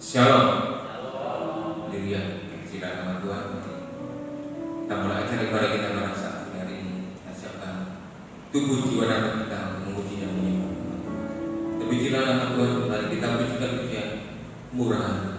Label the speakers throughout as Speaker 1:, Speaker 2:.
Speaker 1: Shalom. Haleluya. Silakan nama Tuhan. Kita mulai acara ibadah kita pada saat hari ini. Kita siapkan tubuh jiwa dan roh kita untuk memuji dan menyembah Tuhan. Terpujilah nama Tuhan. Mari kita pujikan pujian murahan.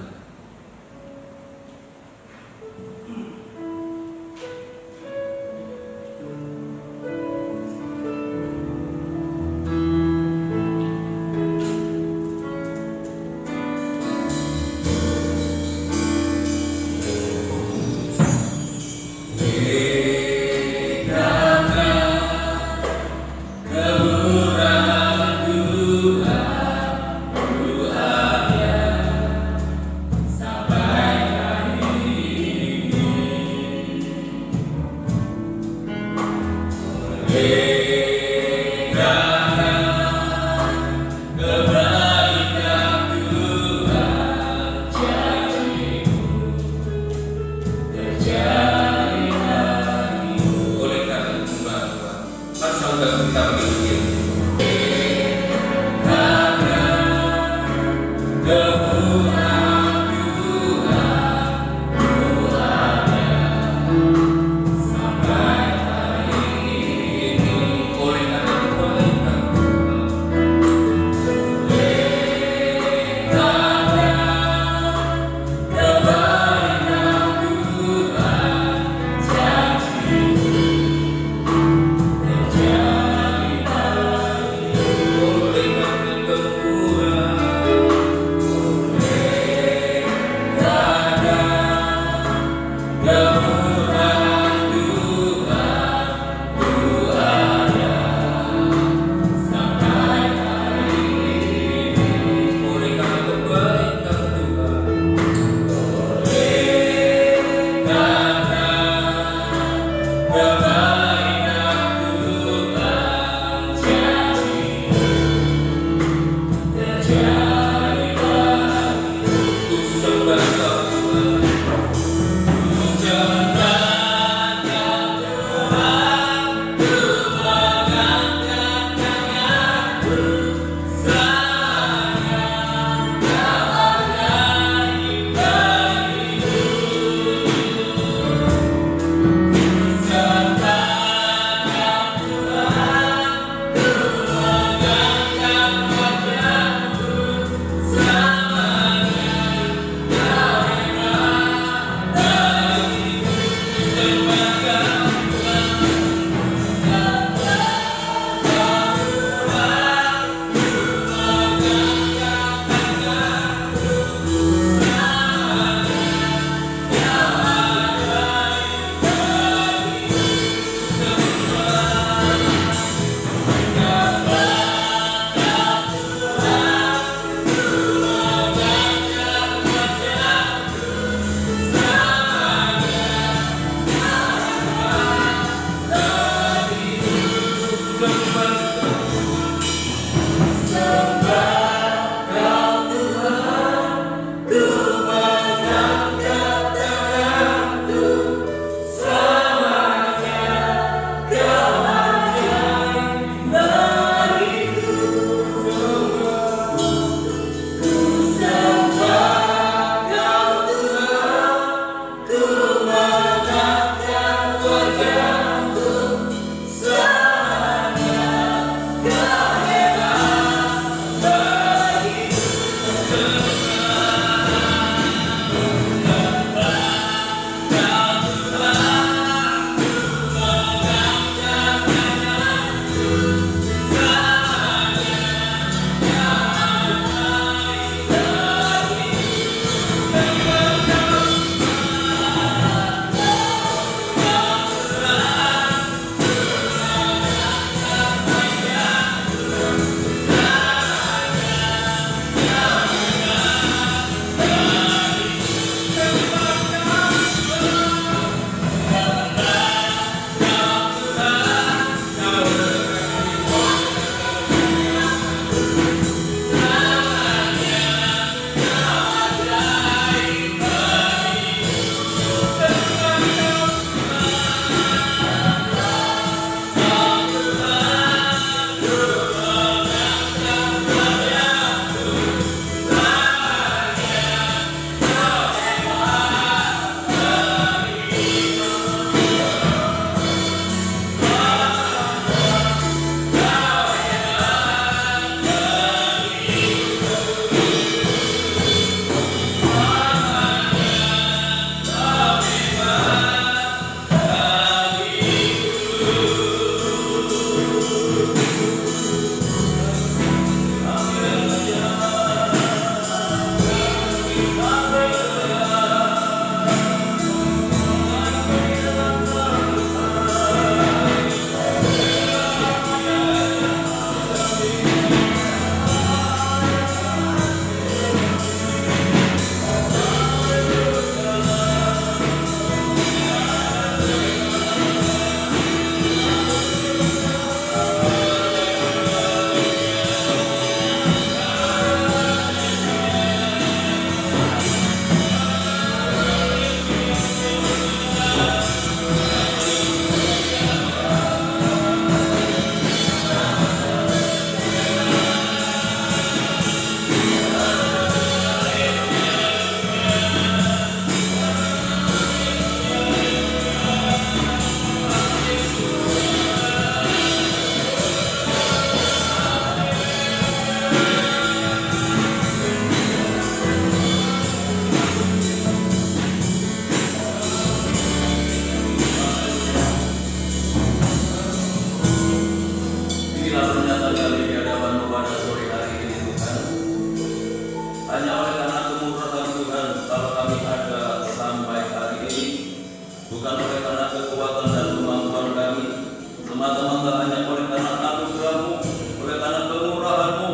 Speaker 2: semata-mata hanya oleh karena anugerah-Mu, oleh karena kemurahan-Mu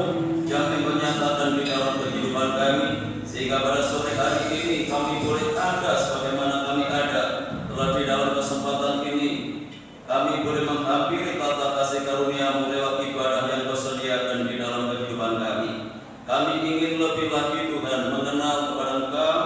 Speaker 2: yang Engkau nyatakan di dalam kehidupan kami, sehingga pada sore hari ini kami boleh ada sebagaimana kami ada. Telah di dalam kesempatan ini kami boleh menghampiri tata kasih karunia-Mu lewat ibadah yang Kau sediakan di dalam kehidupan kami. Kami ingin lebih lagi Tuhan mengenal kepada Engkau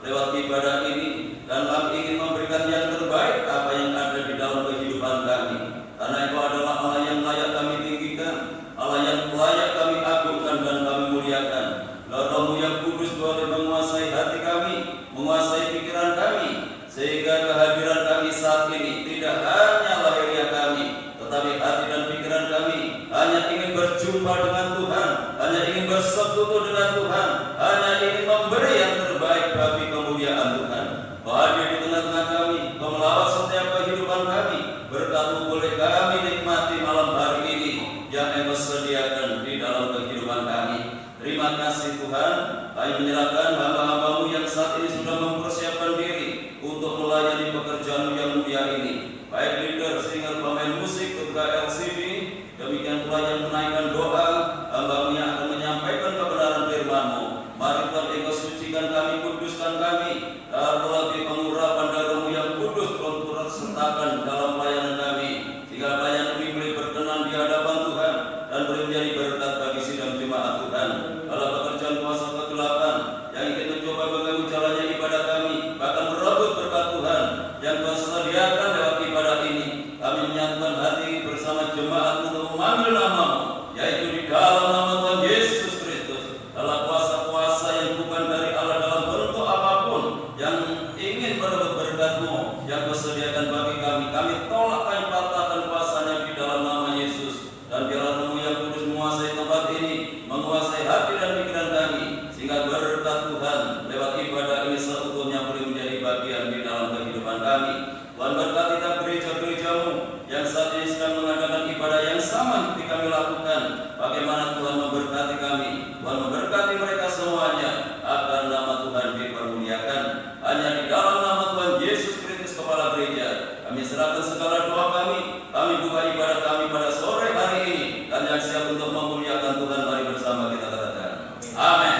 Speaker 2: lewat ibadah ini, dan kami ingin memberikan yang terbaik apa yang ada di dalam kehidupan kami. Karena Engkau adalah Allah yang layak kami tinggikan, Allah yang layak kami agungkan dan kami muliakan. Roh-Mu yang kudus boleh menguasai hati kami, menguasai pikiran kami, sehingga kehadiran kami saat ini tidak hanya lahiriah kami, tetapi hati dan pikiran kami hanya ingin berjumpa dengan Tuhan, hanya ingin bersekutu dengan Tuhan, hanya ingin memberi yang terbaik bagi kemuliaan Tuhan. Kau hadir di tengah-tengah kami, Kau melawat setiap kehidupan kami. Berkat-Mu boleh kami nikmati malam hari ini yang Engkau sediakan di dalam kehidupan kami. Terima kasih Tuhan, kami menyerahkan hamba-hamba-Mu yang saat ini sudah mempersiapkan diri untuk melayani pekerjaan-Mu yang mulia ini. Baik leader, singer, pemain musik, ketua LCD, demikian pula yang menaikkan doa, hamba-Mu yang akan menyampaikan kebenaran firman-Mu. Mari Tuhan Engkau sucikan kami, kuduskan kami, taruhlah di pengurapan darah-Mu yang kudus, turut sertakan dalam pelayanan kami, sehingga pelayanan ini boleh berkenan di hadapan Tuhan dan boleh menjadi berkat bagi sidang jemaat Tuhan. Kalau pekerjaan kuasa kegelapan yang ingin mencoba mengganggu jalannya ibadah kami, bahkan merebut berkat Tuhan yang Tuhan sediakan lewat ibadah ini, kami menyatukan hati bersama jemaat untuk memanggil nama-Mu, yaitu di dalam nama Tuhan Yesus Kristus. Dalam kuasa-kuasa yang bukan dari Allah dalam bentuk apapun yang ingin merebut berkat-Mu yang Kau sediakan bagi kami, kami tolak, kami patahkan kuasanya di dalam nama Yesus. Dan biarlah Roh-Mu yang kudus menguasai tempat ini, menguasai hati dan pikiran kami, sehingga berkat Tuhan lewat ibadah ini seutuhnya boleh menjadi bagian di dalam kehidupan kami. Tuhan berkati gereja-gereja-Mu yang saat ini sedang mengadakan ibadah yang sama seperti kami lakukan. Bagaimana Tuhan memberkati kami, Tuhan memberkati mereka semuanya, agar nama Tuhan dipermuliakan. Hanya di dalam nama Tuhan Yesus Kristus Kepala Gereja, kami serahkan segala doa kami buka ibadah kami pada sore hari ini, dan yang siap untuk memuliakan Tuhan, mari bersama kita katakan amin.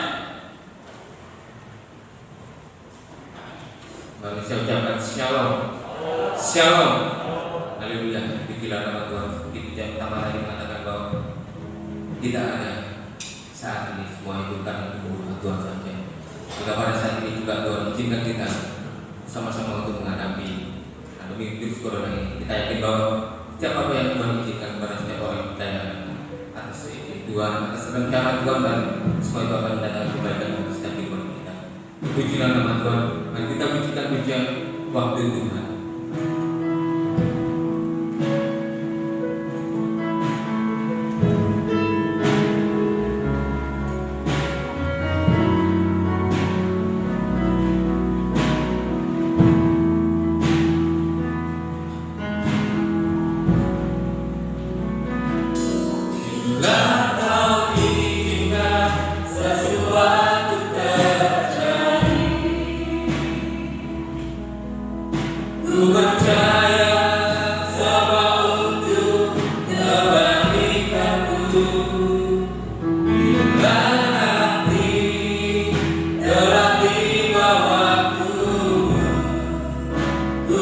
Speaker 1: Mari saya ucapkan shalom. Shalom. Haleluya. Dikilah nama Tuhan. Seperti yang pertama tadi mengatakan bahwa tidak ada saat ini semua itu karena kemurahan Tuhan saja. Jika pada saat ini juga Tuhan izinkan kita sama-sama untuk menghadapi pandemi virus corona ini, kita yakin bahwa setiap apa yang Tuhan izinkan kepada setiap orang yang percaya atas izin Tuhan, atas rencana Tuhan, dan semua itu akan mendatangkan kebaikan bagi setiap kehidupan kita. Pujilah nama Tuhan. Mari kita pujikan pujian waktu Tuhan.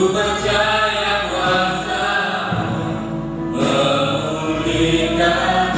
Speaker 2: Percaya kuasa memulihkan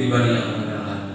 Speaker 1: pribadi yang mengenal hati.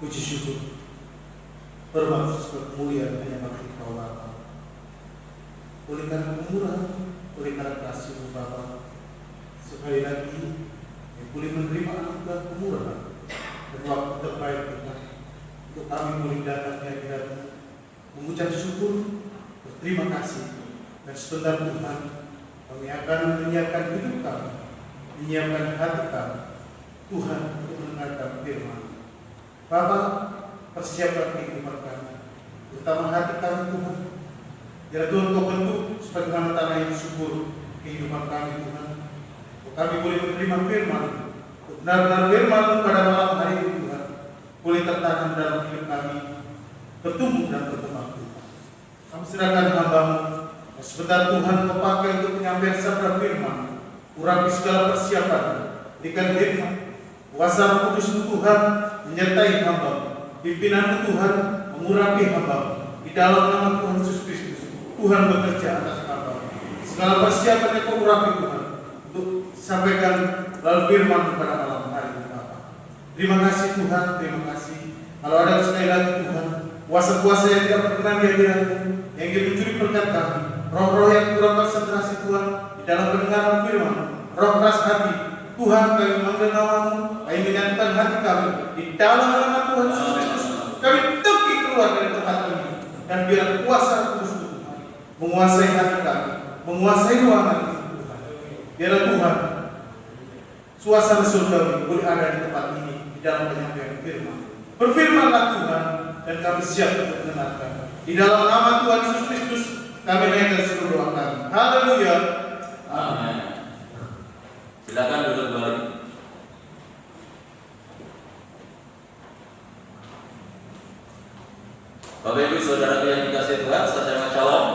Speaker 3: puji syukur, hormat serta kemuliaan hanya bagi Kau Bapa. Oleh karena kemurahan, oleh karena kasih-Mu Bapa, sekali lagi yang boleh menerima anugerah kemurahan dan waktu terbaik Tuhan untuk kami boleh datang di hadirat-Mu, mengucap syukur, berterima kasih, dan sebentar Tuhan kami akan menyiapkan hidup kami, menyiapkan hati kami Tuhan untuk mendengarkan firman. Bapa, persiapkan kehidupan kami, terutama hati kami Tuhan. Biar Tuhan Kau bentuk sebagaimana tanah yang subur kehidupan kami Tuhan. Kami boleh menerima firman, benar-benar firman pada malam hari ini Tuhan, boleh tertanam dalam hidup kami, bertumbuh dan berkembang Tuhan. Kami serahkan hamba-Mu, sebentar Tuhan Kau pakai untuk menyampaikan sabda firman, urapi segala persiapan, berikan hikmat, kuasa Roh Kudus Tuhan menyertai hamba-Mu, pimpinan Tuhan mengurapi hamba-Mu, di dalam nama Tuhan Yesus Kristus, Tuhan bekerja atas hamba-Mu. Segala persiapan yang Kau urapi Tuhan, untuk sampaikan lalu firman pada malam hari ini Bapa. Terima kasih Tuhan, terima kasih. Kalau ada sekali lagi Tuhan, kuasa-kuasa yang tidak berkenan di hadirat-Mu, yang ingin mencuri berkat kami, roh-roh yang kurang konsentrasi Tuhan di dalam pendengaran firman, roh keras hati, Tuhan kami memanggil nama-Mu, kami menyatukan hati kami di dalam nama Tuhan Yesus Kristus. Kami pergi keluar dari tempat ini, dan biar kuasa Kudus Tuhan menguasai hati kami, menguasai ruangan ini Tuhan. Biar Tuhan suasana surgawi boleh ada di tempat ini, di dalam penyampaian firman. Berfirmanlah Tuhan, dan kami siap untuk mendengarkan. Di dalam nama Tuhan Yesus Kristus kami naikkan seluruh doa kami. Haleluya.
Speaker 2: Amin. Silakan duduk kembali. Bapak Ibu Saudara yang dikasihi Tuhan, salam shalom.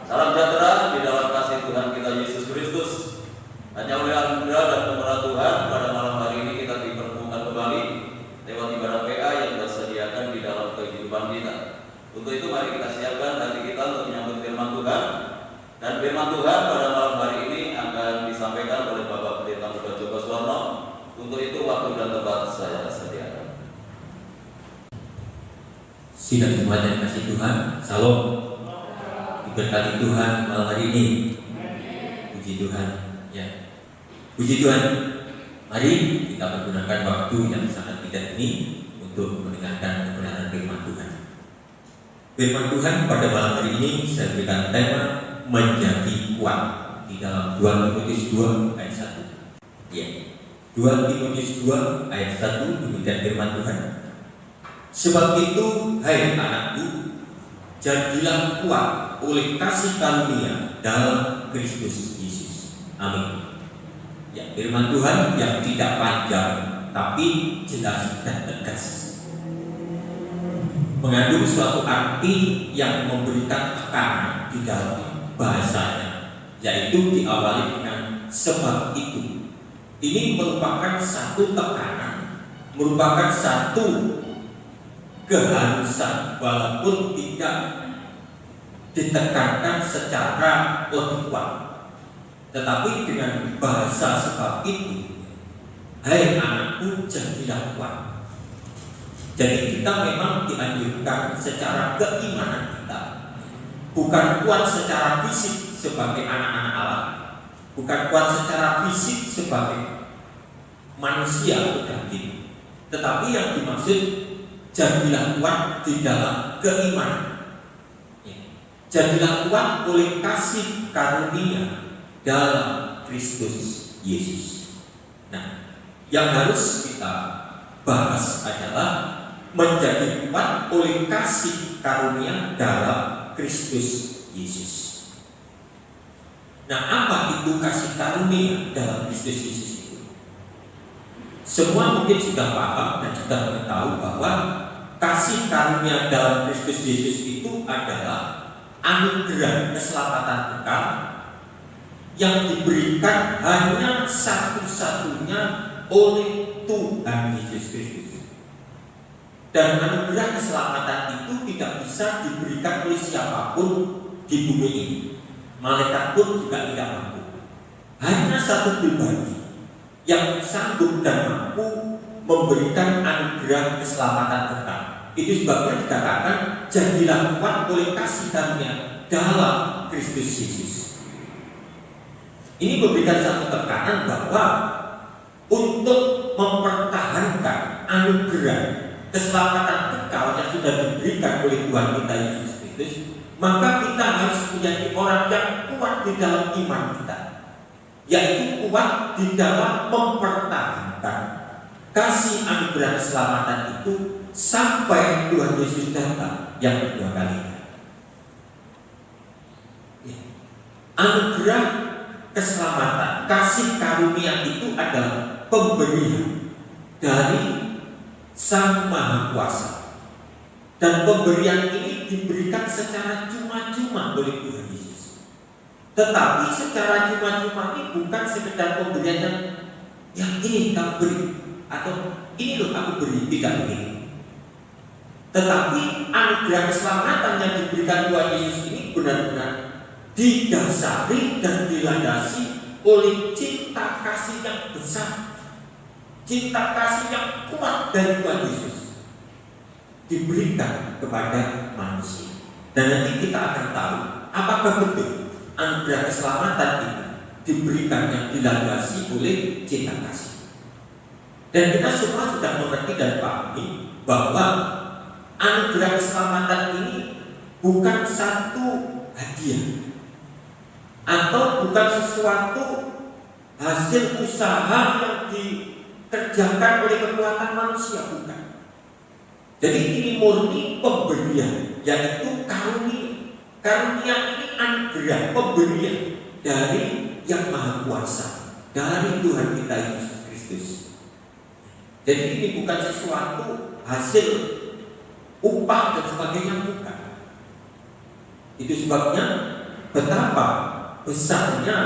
Speaker 2: Salam sejahtera di dalam kasih Tuhan kita Yesus Kristus. Hanya oleh anugerah dan kemurahan Tuhan pada malam hari ini kita dipertemukan kembali lewat ibadah PA yang disediakan di dalam kehidupan kita. Untuk itu mari kita siapkan hati kita untuk menyambut firman Tuhan. Dan firman Tuhan pada malam hari ini akan disampaikan oleh Bapak Pendeta Muda Joko Suwarno. Untuk itu waktu dan tempat saya sediakan.
Speaker 1: Sidang jemaat yang kasih Tuhan, salam. Diberkati Tuhan malam hari ini. Puji Tuhan, ya. Puji Tuhan. Mari kita menggunakan waktu yang sangat tidak ini untuk mendengarkan kebenaran firman Tuhan. Firman Tuhan pada malam hari ini saya berikan tema menjadi kuat di dalam 2 Timotius 2 ayat 1. Ya. 2 Timotius 2 ayat 1 demikian firman Tuhan. Sebab itu, hai anakku, jadilah kuat oleh kasih karunia dalam Kristus Yesus. Amin. Ya, firman Tuhan yang tidak panjang tapi jelas dan tegas, mengandung suatu arti yang memberikan tekanan di dalam bahasanya, yaitu diawali dengan sebab itu. Ini merupakan satu tekanan, merupakan satu keharusan, walaupun tidak ditekankan secara lebih kuat, tetapi dengan bahasa sebab itu, hai anakku jadilah kuat. Jadi kita memang dianjurkan secara keimanan kita, bukan kuat secara fisik sebagai anak-anak Allah, bukan kuat secara fisik sebagai manusia atau daging, tetapi yang dimaksud jadilah kuat di dalam keimanan. Jadilah kuat oleh kasih karunia dalam Kristus Yesus. Nah, yang harus kita bahas adalah menjadi kuat oleh kasih karunia dalam Kristus Yesus. Nah, apa itu kasih karunia dalam Kristus Yesus itu? Semua mungkin sudah paham dan sudah mengetahui bahwa kasih karunia dalam Kristus Yesus itu adalah anugerah keselamatan kekal yang diberikan hanya satu-satunya oleh Tuhan Yesus Kristus. Dan anugerah keselamatan itu tidak bisa diberikan oleh siapapun di bumi ini. Malaikat pun juga tidak mampu. Hanya satu pribadi yang sanggup dan mampu memberikan anugerah keselamatan kekal. Itu sebabnya dikatakan jadilah kuat oleh kasih karunia dalam Kristus Yesus. Ini memberikan satu tekanan bahwa untuk mempertahankan anugerah keselamatan kekal yang sudah diberikan oleh Tuhan kita Yesus Kristus, maka kita harus menjadi orang yang kuat di dalam iman kita, yaitu kuat di dalam mempertahankan kasih anugerah keselamatan itu sampai Tuhan Yesus datang yang kedua kalinya. Anugerah keselamatan, kasih karunia itu adalah pemberian dari Sang Maha Kuasa, dan pemberian ini diberikan secara cuma-cuma oleh Tuhan Yesus. Tetapi secara cuma-cuma ini bukan sekedar pemberian yang ini kamu beri atau ini loh aku beri, tidak begitu. Tetapi anugerah keselamatan yang diberikan Tuhan Yesus ini benar-benar didasari dan dilandasi oleh cinta kasih yang besar, cinta kasih yang kuat dari Tuhan Yesus diberikan kepada manusia. Dan nanti kita akan tahu apakah betul anugerah keselamatan ini diberikan yang dilandasi oleh cinta kasih. Dan kita semua sudah mengerti dan pahami bahwa anugerah keselamatan ini bukan satu hadiah atau bukan sesuatu hasil usaha yang dikerjakan oleh kekuatan manusia, bukan. Jadi ini murni pemberian, yaitu karunia. Karunia ini anugerah, pemberian dari Yang Maha Kuasa, dari Tuhan kita Yesus Kristus. Jadi ini bukan sesuatu hasil upah dan sebagainya, bukan. Itu sebabnya betapa besarnya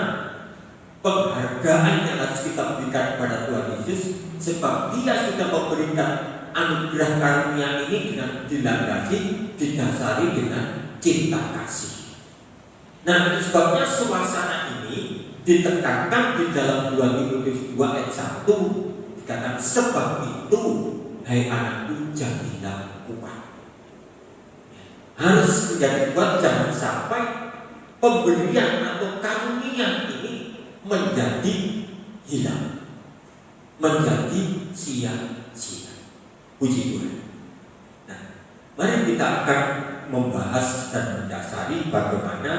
Speaker 1: penghargaan yang harus kita berikan kepada Tuhan Yesus, sebab Dia sudah memberikan anugerah karunia ini dengan dilandasi, didasari dengan cinta kasih. Nah, itu sebabnya suasana ini ditekankan di dalam 2 Timotius 2 ayat 1, dikatakan sebab itu hai anakku jadilah kuat. Harus menjadi kuat, jangan sampai pemberian atau karunia ini menjadi hilang, menjadi sia-sia. Puji Tuhan. Nah, mari kita akan membahas dan mendasari bagaimana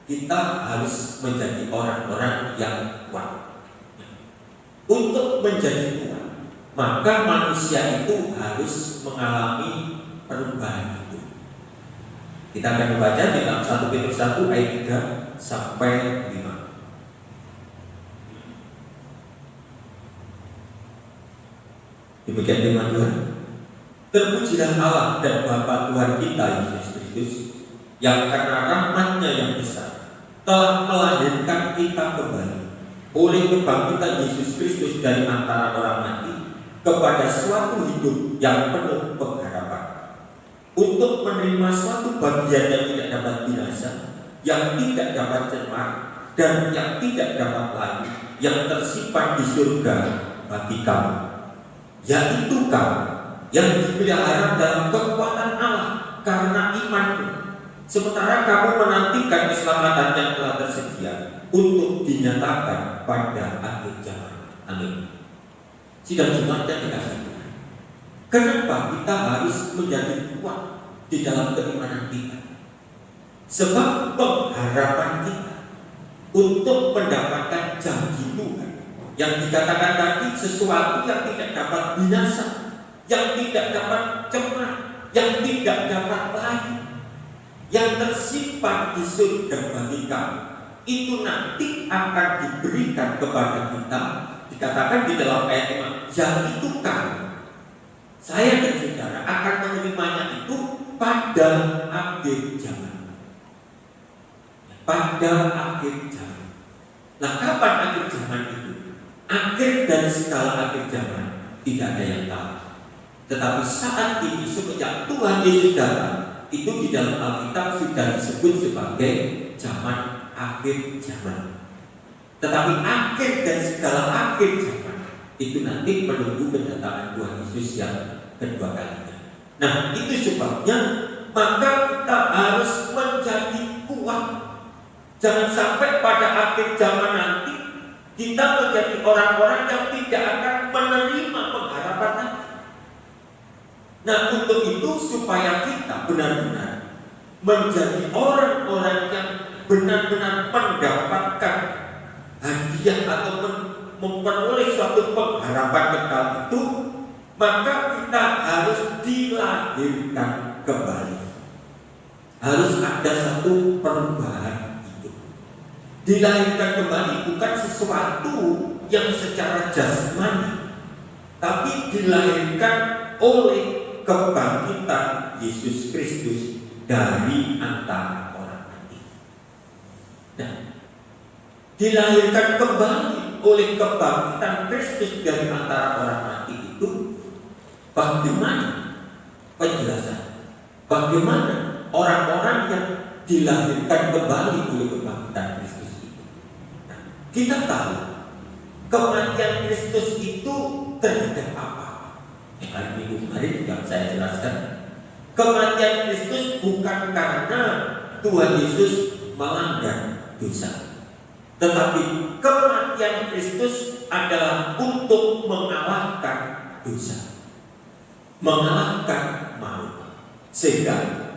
Speaker 1: kita harus menjadi orang-orang yang kuat. Untuk menjadi kuat, maka manusia itu harus mengalami perubahan itu. Kita akan membaca di dalam 1 Petrus 1 ayat 3 sampai 5. Demikian firman Tuhan. Terpujilah Allah dan Bapa Tuhan kita Yesus Kristus, yang karena rahmat-Nya yang besar telah melahirkan kita kembali oleh kebangkitan Yesus Kristus dari antara orang mati kepada suatu hidup yang penuh pengharapan, untuk menerima suatu bagian yang tidak dapat binasa, yang tidak dapat cemar, dan yang tidak dapat layu, yang tersimpan di surga bagi kamu, yaitu kamu yang dipelihara dalam kekuatan Allah karena imanmu, sementara kamu menantikan keselamatan yang telah tersedia untuk dinyatakan pada akhir zaman. Amin. Sidang Jumat yang dikasihi Tuhan, kenapa kita harus menjadi kuat di dalam keimanan kita? Sebab pengharapan kita untuk mendapatkan janji Tuhan yang dikatakan tadi, sesuatu yang tidak dapat binasa, yang tidak dapat cemar, yang tidak dapat layu, yang tersimpan di surga bagi kamu, itu nanti akan diberikan kepada kita. Dikatakan di dalam ayat 5, yaitu kamu, saya dan saudara akan menerimanya itu pada akhir zaman. Pada akhir zaman. Nah, kapan akhir zaman itu? Akhir dari segala akhir zaman tidak ada yang tahu. Tetapi saat ini semenjak Tuhan Yesus datang, itu di dalam Alkitab sudah disebut sebagai zaman akhir zaman. Tetapi akhir dari segala akhir zaman Itu nanti menunggu kedatangan Tuhan Yesus yang kedua kalinya. Nah, itu sebabnya maka kita harus menjadi kuat. Jangan sampai pada akhir zaman nanti kita menjadi orang-orang yang tidak akan menerima pengharapan nanti. Nah, untuk itu supaya kita benar-benar menjadi orang-orang yang benar-benar mendapatkan hadiah atau memperoleh suatu pengharapan kekal itu, maka kita harus dilahirkan kembali. Harus ada satu perubahan hidup. Dilahirkan kembali bukan sesuatu yang secara jasmani, tapi dilahirkan oleh kebangkitan Yesus Kristus dari antara orang mati. Nah, dilahirkan kembali oleh kebangkitan Kristus dari antara orang mati itu, bagaimana penjelasan? Bagaimana orang-orang yang dilahirkan kembali oleh kebangkitan Kristus itu? Nah, kita tahu kematian Kristus itu terhadap apa? Hari Minggu kemarin juga saya jelaskan, kematian Kristus bukan karena Tuhan Yesus melanggar dosa, tetapi kematian Kristus adalah untuk mengalahkan dosa, mengalahkan maut, sehingga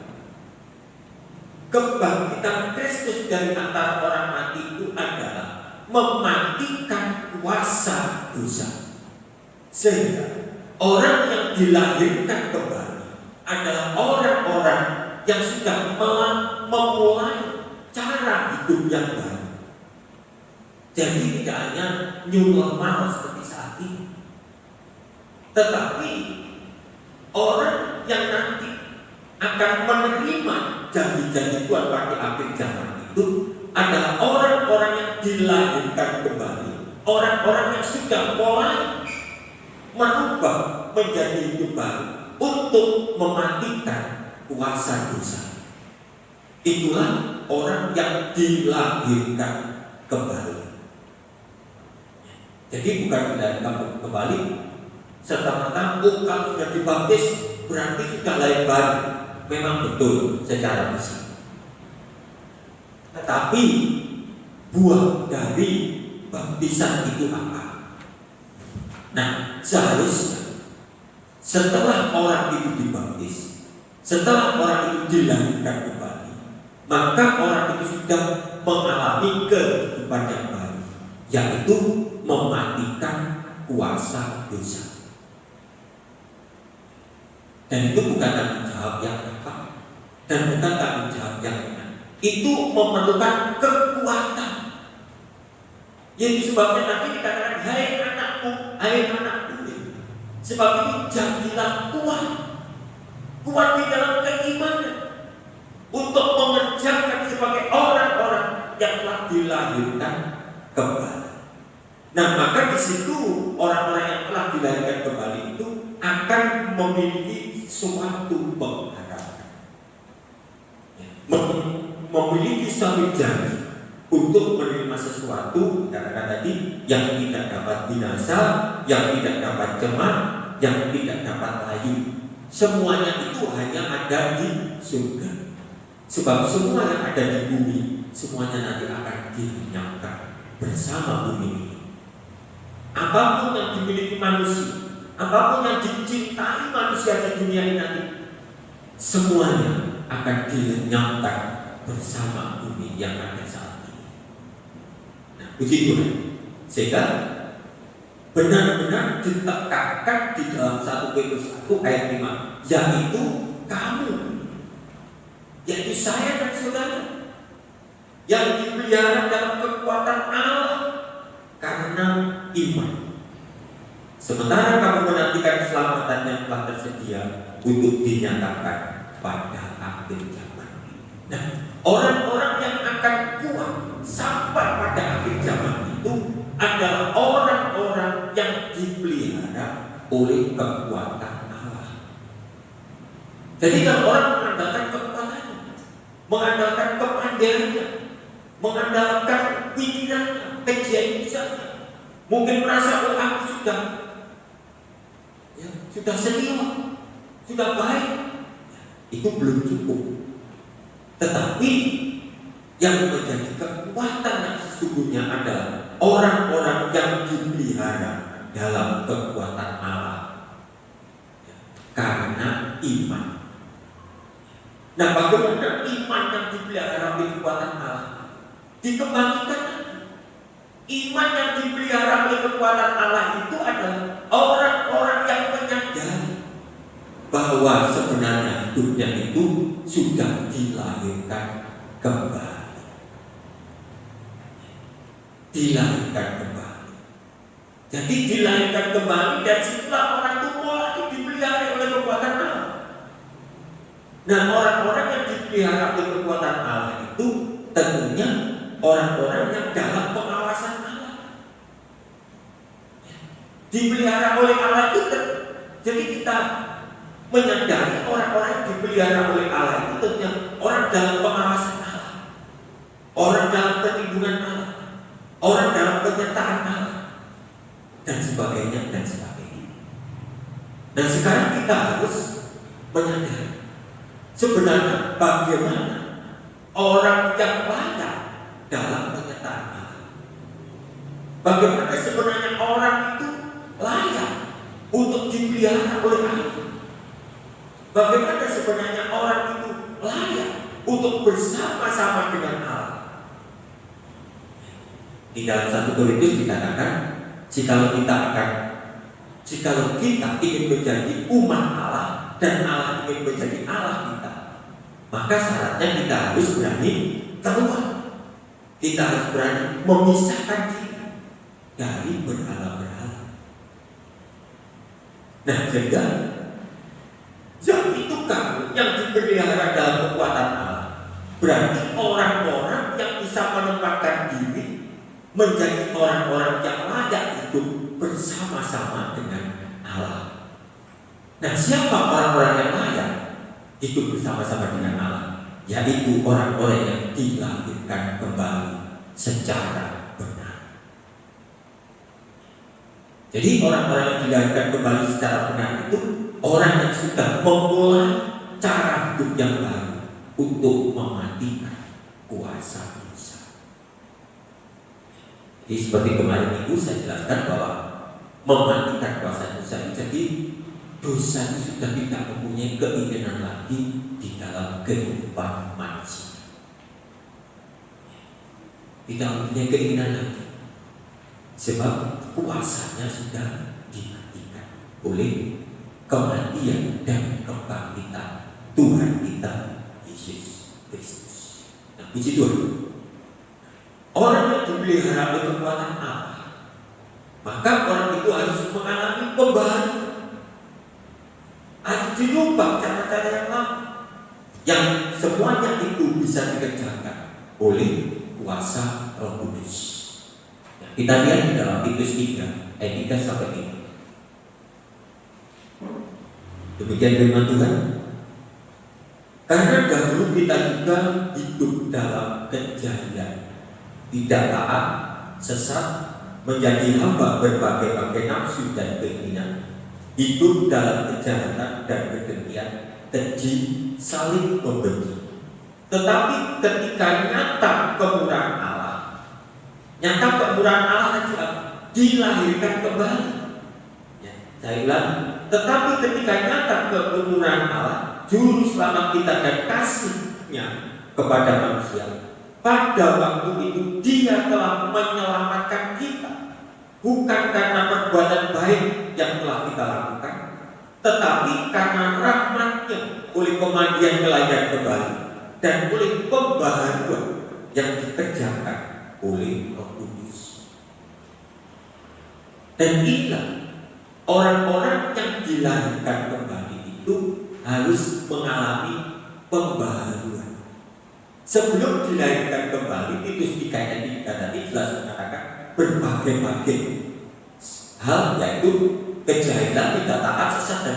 Speaker 1: kebangkitan Kristus dari antara orang mati itu adalah mematikan kuasa dosa, sehingga orang yang dilahirkan kembali adalah orang-orang yang sudah memulai cara hidup yang baru. Jadi tidak hanya new normal seperti saat ini, tetapi orang yang nanti akan menerima janji-janji Tuhan pada akhir zaman itu adalah orang-orang yang dilahirkan kembali, orang-orang yang sudah mulai merubah menjadi hidup baru untuk mematikan kuasa dosa. Itulah orang yang dilahirkan kembali. Jadi bukan dilahirkan kembali serta-merta kalau sudah dibaptis berarti sudah lahir baru. Memang betul secara fisik. Tetapi buah dari baptisan itu apa? Nah, seharusnya setelah orang itu dibaptis, setelah orang itu dilahirkan kembali, maka orang itu sudah mengalami kehidupan yang baru, yaitu mematikan kuasa dosa. Dan itu bukan tanggung jawab yang gampang, dan bukan tanggung jawab yang ringan. Itu memerlukan kekuatan. Yang disebabkan nanti dikatakan, hai anakku, sebab itu jadilah kuat di dalam keimanan untuk mengerjakan sebagai orang-orang yang telah dilahirkan kembali. Nah, maka di situ orang-orang yang telah dilahirkan kembali itu akan memiliki suatu pengharapan, memiliki suatu janji untuk menerima sesuatu, katakan tadi, yang tidak dapat binasa, yang tidak dapat cemar, yang tidak dapat layu. Semuanya itu hanya ada di surga. Sebab semua yang ada di bumi, semuanya nanti akan dilenyapkan bersama bumi ini. Apapun yang dimiliki manusia, apapun yang dicintai manusia di dunia ini nanti, semuanya akan dilenyapkan bersama bumi yang ada saat ini. Begitu, sehingga benar-benar ditekankan di dalam 1 Petrus 1 ayat 5, yaitu kamu, yaitu saya dan saudara, yang dipelihara dalam kekuatan Allah karena iman. Sementara kamu menantikan keselamatan yang telah tersedia untuk dinyatakan pada akhir zaman. Nah, orang-orang yang akan kuat sampai pada akhir zaman itu adalah orang-orang yang dipelihara oleh kekuatan Allah. Jadi kalau orang mengandalkan kekuatannya, mengandalkan kepandaiannya, mengandalkan pikirannya, kejiaibannya, Mungkin merasa, oh aku sudah senior, sudah baik. Itu belum cukup. Tetapi yang menjadi kekuatan yang sesungguhnya adalah orang-orang yang dipelihara dalam kekuatan Allah karena iman. Nah, bagaimana iman yang dipelihara oleh kekuatan Allah dikembangkan? Iman yang dipelihara oleh kekuatan Allah itu adalah orang-orang yang menyadari bahwa sebenarnya hidupnya itu sudah dilahirkan kembali. Dilahirkan kembali. Jadi dilahirkan kembali dan setelah orang itu mulai dipelihara oleh kekuatan Allah. Nah, orang-orang yang dipelihara oleh kekuatan Allah itu tentunya orang-orang yang dalam pengawasan Allah. Dipelihara oleh Allah itu jadi kita menyadari orang-orang yang dipelihara oleh Allah itu tentunya orang dalam pengawasan Allah, orang dalam perlindungan Allah, orang dalam penyertaan Allah, dan sebagainya dan sebagainya. Dan sekarang kita harus menyadari sebenarnya bagaimana orang yang layak dalam penyertaan Allah. Bagaimana sebenarnya orang itu layak untuk dipelihara oleh Allah. Bagaimana sebenarnya orang itu layak untuk bersama-sama dengan Allah. Di dalam 1 Korintus dikatakan, jikalau kita ingin menjadi umat Allah dan Allah ingin menjadi Allah kita, maka syaratnya kita harus berani keluar. Kita harus berani memisahkan diri dari berhala-berhala. Nah, sehingga yang itu kamu yang dipelihara dalam kekuatan Allah, berarti orang-orang yang bisa menempatkan diri menjadi orang-orang yang layak hidup bersama-sama dengan Allah. Nah, siapa orang-orang yang layak hidup bersama-sama dengan Allah? Yaitu orang-orang yang dilahirkan kembali secara benar. Jadi orang-orang yang dilahirkan kembali secara benar itu orang yang sudah memulai cara hidup yang baru untuk mematikan kuasa dosa. Jadi seperti kemarin Ibu saya jelaskan bahwa mematikan kuasa dosa itu, jadi dosa itu sudah tidak mempunyai keinginan lagi di dalam kehidupan manusia. Tidak mempunyai keinginan lagi, sebab kuasanya sudah dimatikan oleh kematian dan kebangkitan Tuhan kita Yesus Kristus. Nah, puji Tuhan. Orang yang dipelihara oleh kekuatan Allah, maka orang itu harus mengalami pembaharuan. Harus dirubah cara-cara yang lama, yang semuanya itu bisa dikerjakan oleh kuasa Roh Kudus. Nah, kita lihat di dalam Titus 3 ayat 3 sampai 5. Demikian firman Tuhan. Karena dahulu kita juga hidup dalam kejahilian, tidak taat, sesat, menjadi hamba berbagai-bagai nafsu dan keinginan, hidup dalam kejahatan dan kedengkian, keji, saling membenci. Tetapi ketika nyata kemurahan Allah, adalah dilahirkan kembali. Ya, saya ulangi. Tetapi ketika nyata kemurahan Allah, juru selamat kita dan kasih-Nya kepada manusia, pada waktu itu Dia telah menyelamatkan kita, bukan karena perbuatan baik yang telah kita lakukan, tetapi karena rahmat-Nya oleh pemandian kelahiran kembali dan oleh pembaharuan yang dikerjakan oleh Roh Kudus. Dan inilah orang-orang yang dilahirkan kembali itu harus mengalami pembaharuan. Sebelum dilahirkan kembali, Titus 3 ayat 3 tadi jelas mengatakan berbagai-bagai hal, yaitu kejahilan, tidak taat, sesat dan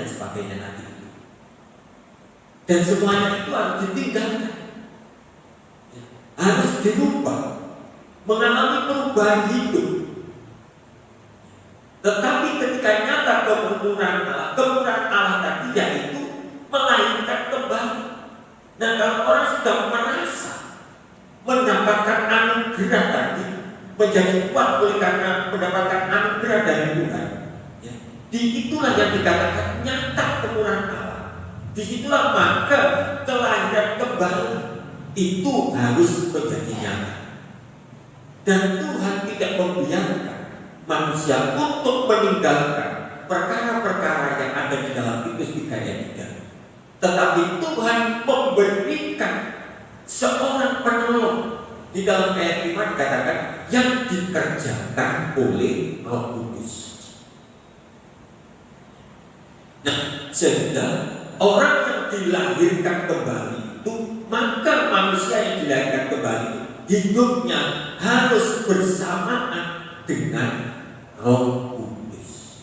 Speaker 1: sebagainya nanti. Dan semuanya itu harus ditinggalkan, harus dirubah, mengalami perubahan hidup. kemurahan Allah tadi yaitu melahirkan kembali. Nah, kalau orang sudah merasa mendapatkan anugerah tadi, menjadi kuat oleh karena mendapatkan anugerah dari Tuhan, ya, itulah yang dikatakan nyata kemurahan Allah. Disitulah maka kelahiran kembali itu harus menjadi nyata. Dan Tuhan tidak membiarkan manusia untuk meninggalkan perkara-perkara yang ada di dalam Titus 3 ayat 3. Tetapi Tuhan memberikan seorang penolong. Di dalam ayat 5 dikatakan yang dikerjakan oleh Roh Kudus. Nah, sehingga orang yang dilahirkan kembali itu, maka manusia yang dilahirkan kembali hidupnya harus bersamaan dengan Roh Kudus.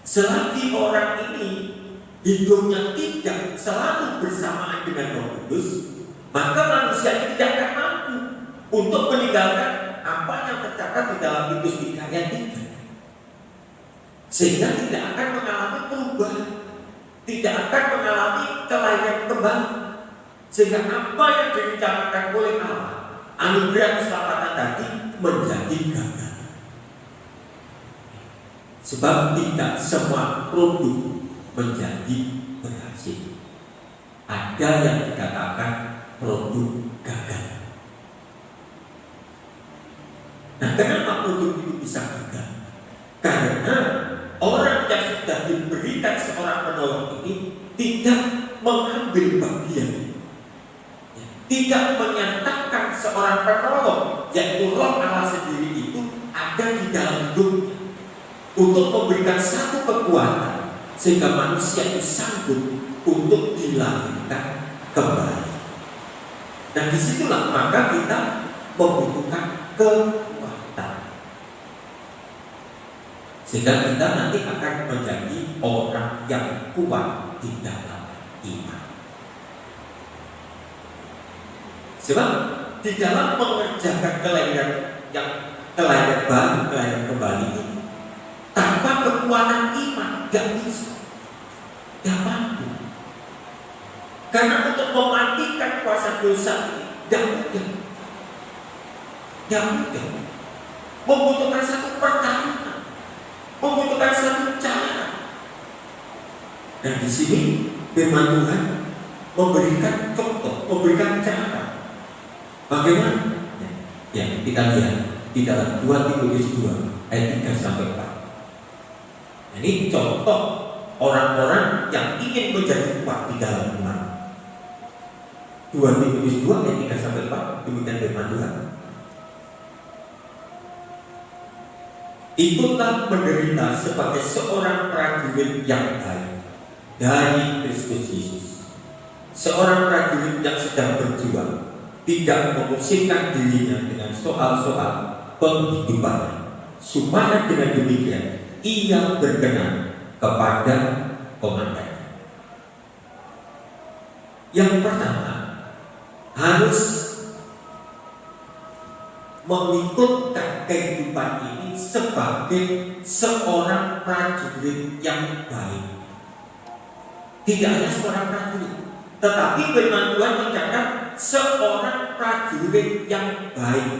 Speaker 1: Selagi orang ini hidupnya tidak selalu bersamaan dengan Roh Kudus, maka manusia ini tidak akan mampu untuk meninggalkan apa yang tercatat di dalam Titus 3 ayat 3. Sehingga tidak akan mengalami perubahan, tidak akan mengalami kelahiran kembali. Sehingga apa yang direncanakan oleh Allah, anugerah keselamatan tadi, menjadi gagal. Sebab tidak semua produk menjadi berhasil. Ada yang dikatakan produk gagal. Nah, kenapa produk itu bisa gagal? Karena orang yang sudah diberikan seorang penolong ini tidak mengambil bagian, tidak menyatakan seorang penolong, yaitu Roh Allah sendiri itu ada di dalam hidupnya untuk memberikan satu kekuatan sehingga manusia itu sanggup untuk dilahirkan kembali. Dan disitulah maka kita membutuhkan kekuatan, sehingga kita nanti akan menjadi orang yang kuat di dalam iman. Sebab di dalam mengerjakan kelahiran baru, kelahiran kembali ini, tanpa kekuatan iman gak bisa, gak mampu. Karena untuk mematikan kuasa dosa ini gak mudah, gak mudah. Membutuhkan satu pertarungan, membutuhkan satu cara. Dan di sini firman Tuhan memberikan contoh, memberikan cara. Bagaimana? Ya, kita lihat di dalam 2 Timotius 2 ayat 3 sampai 4. Ini contoh orang-orang yang ingin menjadi kuat di dalam iman. 2 Timotius 2 ayat 3 sampai 4, demikian firman Tuhan. Ikutlah menderita sebagai seorang prajurit yang baik dari Kristus Yesus. Seorang prajurit yang sedang berjuang, tidak memusingkan dirinya dengan soal-soal penghidupan, supaya dengan demikian ia berkenan kepada komandan. Yang pertama, harus mengikutkan kehidupan ini sebagai seorang prajurit yang baik. Tidak hanya seorang prajurit, tetapi firman Tuhan mencatat seorang prajurit yang baik.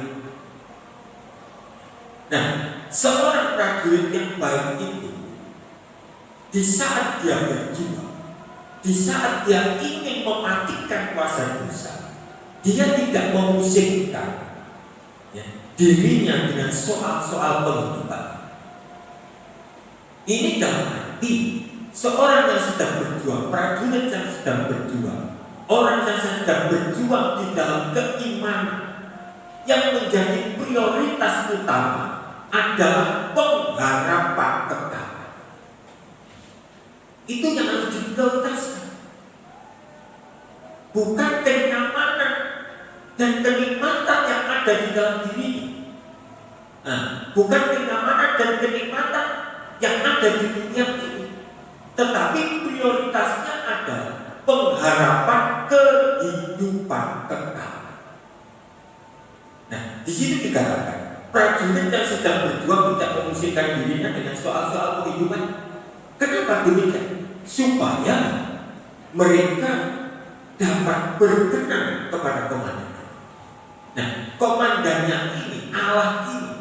Speaker 1: Nah, seorang prajurit yang baik itu, di saat dia berjuang, di saat dia ingin mematikan kuasa dosa, dia tidak memusingkan dirinya dengan soal-soal penghidupan. Ini dalam arti seorang yang sedang berjuang, prajurit yang sedang berjuang, orang yang sedang berjuang di dalam keimanan, yang menjadi prioritas utama adalah pengharapan kekal. Itu yang harus diprioritaskan, bukan kenyamanan dan kenikmatan yang ada di dalam diri. Bukan kenyamanan dan kenikmatan yang ada di dunia ini, tetapi prioritasnya adalah pengharapan kehidupan kekal. Nah, di sini dikatakan prajurit yang sedang berjuang tidak memusingkan dirinya dengan soal-soal kehidupan. Kenapa demikian? Supaya mereka dapat berkenan kepada komandan. Nah, komandannya ini, Allah ini,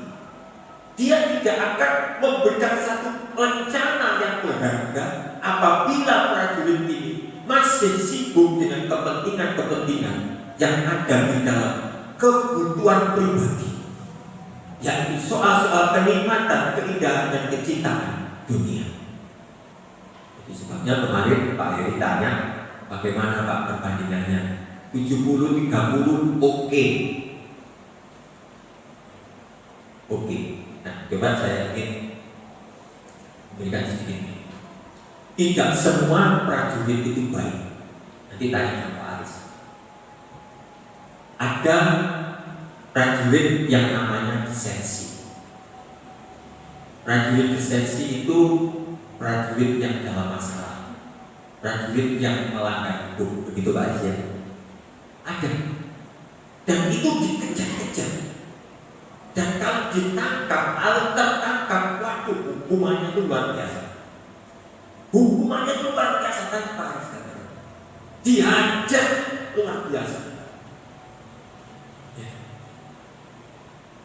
Speaker 1: dia tidak akan memberikan satu rencana yang berharga apabila prajurit ini masih sibuk dengan kepentingan-kepentingan yang ada di dalam kebutuhan pribadi, yaitu soal-soal kenikmatan, keindahan, dan kecintaan dunia. Itu sebabnya kemarin Pak Heri tanya, bagaimana Pak perbandingannya? 70-30 oke. Oke. Nah, coba saya ingin memberikan sedikit. Tidak semua prajurit itu baik. Nanti tanya Pak Aris. Ada prajurit yang namanya disensi. Prajurit disensi itu prajurit yang dalam masalah, prajurit yang melanggar hukum, begitu Pak Aris ya? Ada. Dan itu dikejar-kejar. Dan kalau ditangkap, kalau tertangkap, waduh, hukumannya itu luar biasa. Hukumannya itu luar biasa, tanpa harus kata. Dihajar luar biasa. Ya.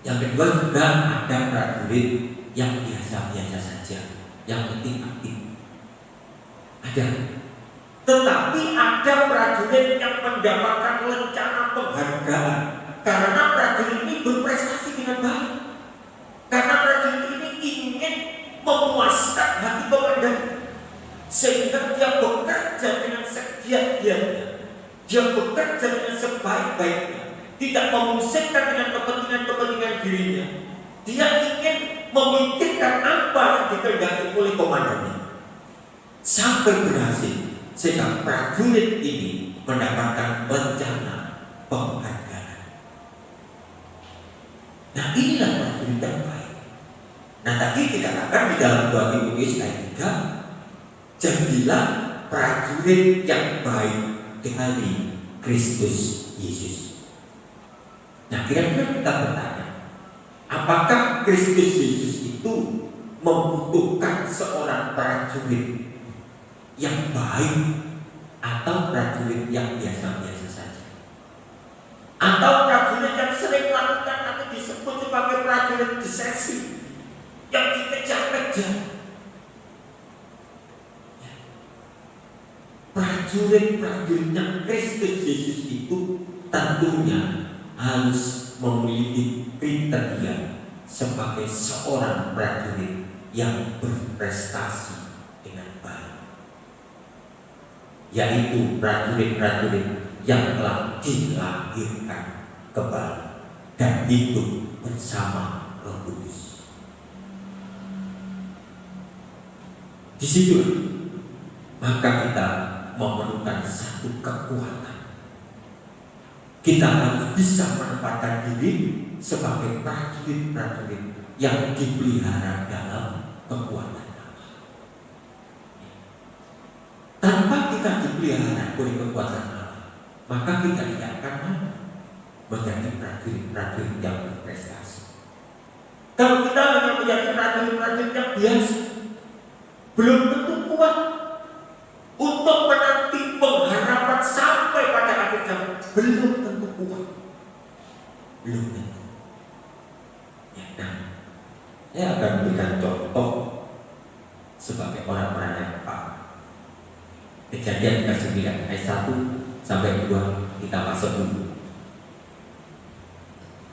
Speaker 1: Yang kedua juga ada prajurit yang biasa-biasa saja, yang penting aktif. Ada. Tetapi ada prajurit yang mendapatkan rencana penghargaan karena prajurit ini berprestasi dengan baik. Karena prajurit ini ingin memuaskan hati komandan, sehingga dia bekerja dengan segiat-giatnya, dia bekerja dengan sebaik-baiknya, tidak memusingkan dengan kepentingan-kepentingan dirinya. Dia ingin memikirkan apa yang dikehendaki oleh komandannya, sampai berhasil, sehingga prajurit ini mendapatkan rencana penghargaan. Nah, inilah prajurit yang baik. Nah, tadi dikatakan di dalam 2 Timotius ayat 3, jadilah prajurit yang baik dari Kristus Yesus. Nah, kira-kira kita bertanya, apakah Kristus Yesus itu membutuhkan seorang prajurit yang baik atau prajurit yang biasa-biasa saja? Atau prajurit yang sering melakukan atau disebut sebagai prajurit disensi, yang dikejar-kejar? Prajurit-prajuritnya Kristus Yesus itu tentunya harus memiliki kriteria sebagai seorang prajurit yang berprestasi dengan baik, yaitu prajurit-prajurit yang telah dilahirkan kembali dan hidup bersama Roh Kudus. Di situ maka kita memerlukan satu kekuatan. Kita harus bisa menempatkan diri sebagai prajurit-prajurit yang dipelihara dalam kekuatan Allah. Tanpa kita dipelihara oleh kekuatan Allah, maka kita tidak akan menjadi prajurit-prajurit yang berprestasi. Kalau kita hanya menjadi prajurit-prajurit yang biasa, belum tentu kuat untuk menanti pengharapan sampai pada akhir zaman. Belum tentu kuat, belum tentu. Ya, nah, saya akan memberikan contoh sebagai orang-orang yang paham. Kejadian 9 ayat 1 sampai 2 kita masuk dulu.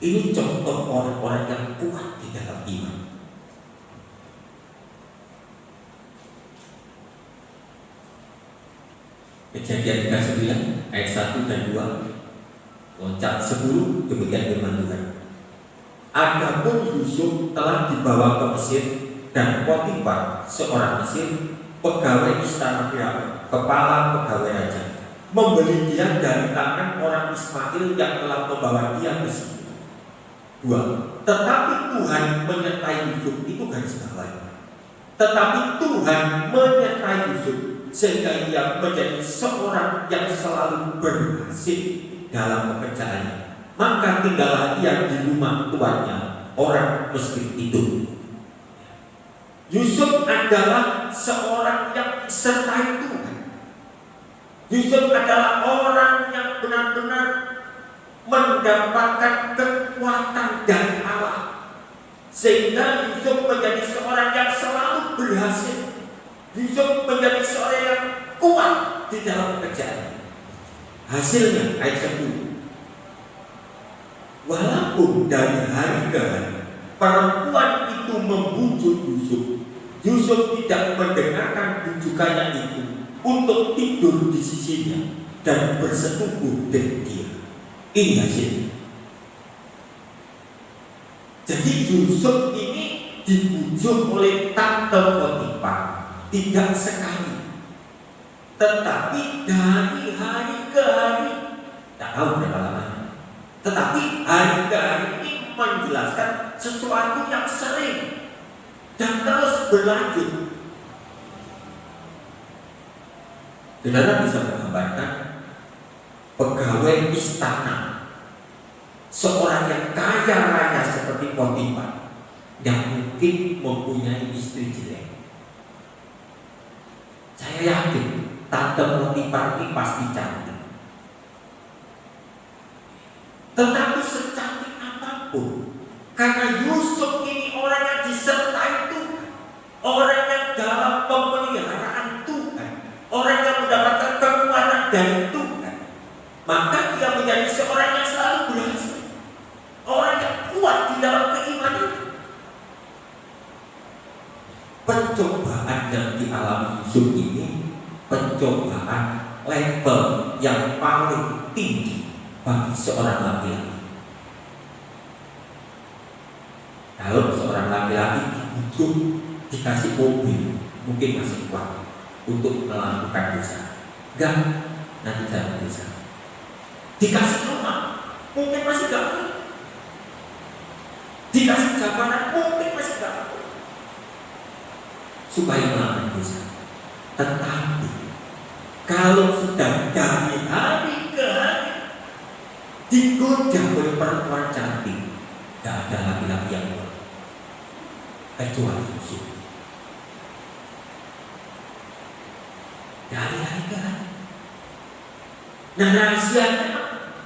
Speaker 1: Ini contoh orang-orang yang kuat di dalam iman. Kejadian 9 ayat 1 dan 2, loncat 10, kemudian firman Tuhan. Adapun Yusuf telah dibawa ke Mesir, dan Potifar seorang Mesir, pegawai istana Firaun, kepala pegawai raja, membeli dia dari tangan orang Ismail yang telah membawa dia ke situ. 2. Tetapi Tuhan menyertai Yusuf, itu garis bawah. Tetapi Tuhan menyertai Yusuf sehingga ia menjadi seorang yang selalu berhasil dalam pekerjaannya. Maka tinggallah ia di rumah tuannya orang miskin itu. Yusuf adalah seorang yang disertai Tuhan. Yusuf adalah orang yang benar-benar mendapatkan kekuatan dari Allah, sehingga Yusuf menjadi seorang yang selalu berhasil. Yusuf menjadi seorang yang kuat di dalam pekerjaan. Hasilnya ayat 10. Walaupun dari hari ke hari perempuan itu membujuk Yusuf, Yusuf tidak mendengarkan bujukannya itu untuk tidur di sisinya dan bersetubuh dengan dia. Ini hasilnya. Jadi Yusuf ini dibujuk oleh tante Potifar tidak sekali, tetapi dari hari ke hari, tak tahu berapa lamanya, tetapi hari ke hari ini menjelaskan sesuatu yang sering dan terus berlanjut. Saudara bisa menggambarkan pegawai istana, seorang yang kaya raya seperti Potifar, yang mungkin mempunyai istri jelek. Saya yakin tante Potifar ini pasti cantik. Tetapi secantik apapun, karena Yusuf ini orang yang disertai Tuhan, orang yang dalam pemeliharaan Tuhan, orang yang mendapatkan kekuatan dari Tuhan, maka dia menjadi seorang yang selalu berhasil, orang yang kuat di dalam keimanan. Pencobaan yang dialami Yusuf ini pencobaan level yang paling tinggi bagi seorang laki-laki. Kalau seorang laki-laki dibujuk, dikasih mobil, mungkin masih kuat untuk melakukan dosa. Enggak, nanti jangan dosa. Dikasih rumah, mungkin masih gak kuat. Dikasih jabatan, mungkin masih gak kuat supaya melakukan dosa. Tetapi kalau sudah dari hari ke hari digoda oleh perempuan cantik, tidak ada laki-laki yang kuat kecuali Yusuf. Dari hari ke hari. Nah, rahasianya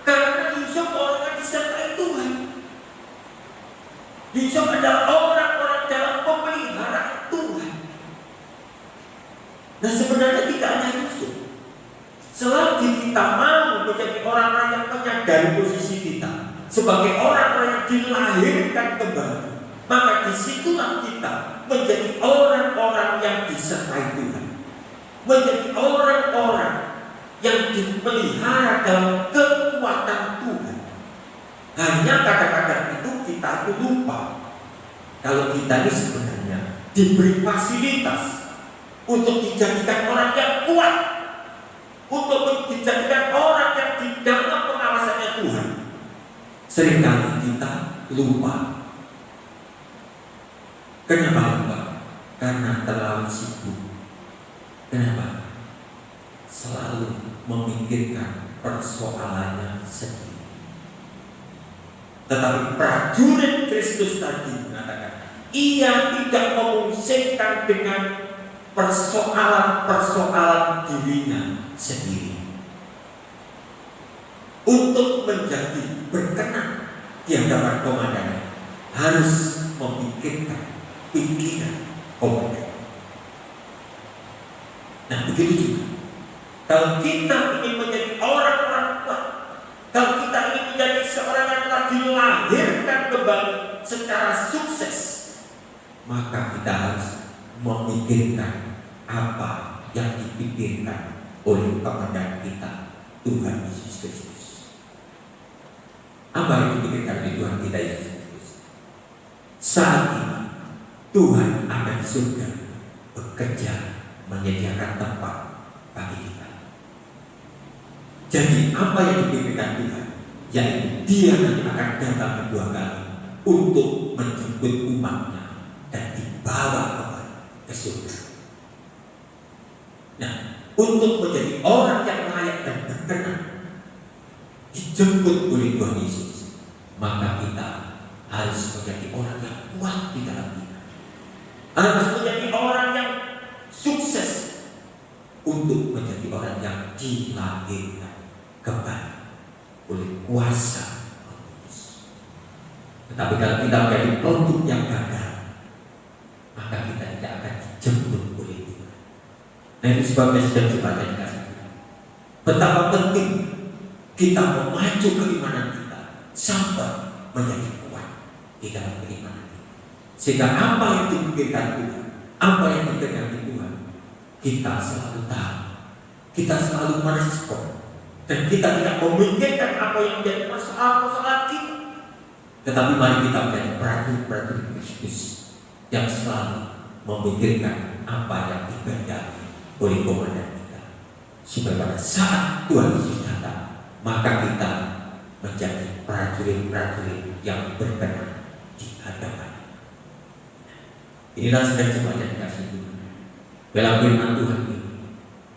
Speaker 1: karena Yusuf orang yang disertai Tuhan. Yusuf adalah orang-orang dalam pemeliharaan Tuhan. Nah, sebenarnya tidak hanya Yusuf. Selagi kita mau menjadi orang-orang yang menyadari posisi kita sebagai orang-orang yang dilahirkan kembali, maka disitulah kita menjadi orang-orang yang disertai Tuhan, menjadi orang-orang yang dipelihara dalam kekuatan Tuhan. Hanya kadang-kadang itu kita lupa kalau kita ini sebenarnya diberi fasilitas untuk dijadikan orang yang kuat, untuk dijadikan orang yang di dalam pengawasannya Tuhan. Seringkali kita lupa. Kenapa lupa? Karena terlalu sibuk. Kenapa? Selalu memikirkan persoalannya sendiri. Tetapi prajurit Kristus tadi mengatakan, ia tidak memusingkan dengan persoalan-persoalan dirinya sendiri. Untuk menjadi berkenan di hadapan komandannya, harus memikirkan pikiran komandan. Nah, begitu juga kalau kita ingin menjadi orang-orang kuat, kalau kita ingin menjadi seorang yang telah dilahirkan kembali secara sukses, maka kita harus memikirkan apa yang dipikirkan oleh komandan kita, Tuhan Yesus Kristus. Apa yang dipikirkan oleh Tuhan kita Yesus Kristus? Saat ini Tuhan ada di surga bekerja menyediakan tempat bagi kita. Jadi apa yang dipikirkan Tuhan? Yaitu Dia nanti akan datang kedua kali untuk menjemput umatnya dan dibawa ke surga. Nah, untuk menjadi orang yang layak dan berkenan dijemput oleh Tuhan Yesus, maka kita harus harus menjadi orang yang kuat di dalam iman, harus menjadi orang yang sukses untuk menjadi orang yang dilahirkan kembali oleh kuasa Roh Kudus. Tetapi kalau kita menjadi produk yang gagal, maka kita tidak akan dijemput oleh Tuhan. Nah, itu sebabnya sudah dibaca dikasih Tuhan. Betapa penting kita memacu keimanan kita sampai menjadi kuat di dalam keimanan kita. Sehingga apa yang dipikirkan Tuhan, apa yang dikehendaki Tuhan, kita selalu tahu, kita selalu merespon, dan kita tidak memikirkan apa yang menjadi masalah kita. Tetapi mari kita menjadi prajurit-prajurit Kristus yang selalu memikirkan apa yang dikehendaki oleh komandan kita, supaya pada saat Tuhan Yesus datang, maka kita menjadi prajurit-prajurit yang berkenan di hadapan. Inilah sedang jemaat dikasih Tuhan. Dalam firman Tuhan ini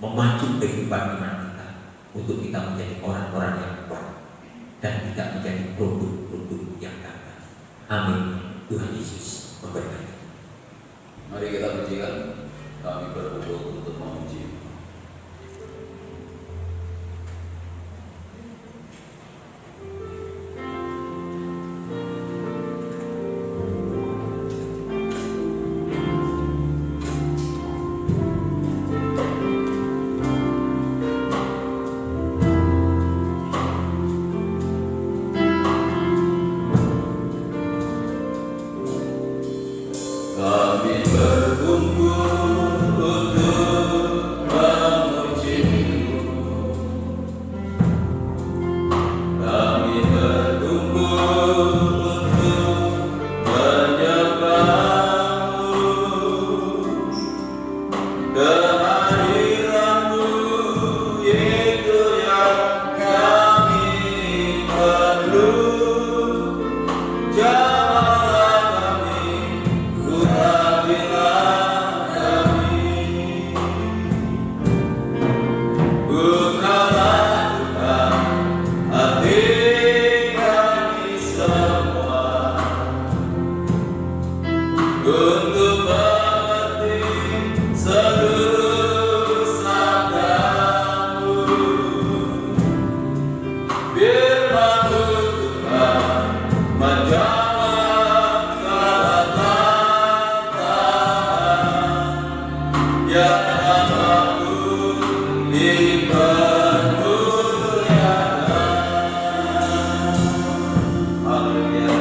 Speaker 1: memacu kehidupan iman kita untuk kita menjadi orang-orang yang kuat dan tidak menjadi produk-produk yang gagal. Amin. Tuhan Yesus memberkati.
Speaker 2: Mari kita pujikan, kami berkumpul untuk memuji. Kami berkumpul untuk memuji-Mu. Kami berkumpul untuk menyembah-Mu. Kehadiran-Mu itu yang kami perlu. Untuk mengerti seluruh sabda-Mu, firman-Mu Tuhan menjawab segala tantangan yang mampu dipermuliakan. Haleluya.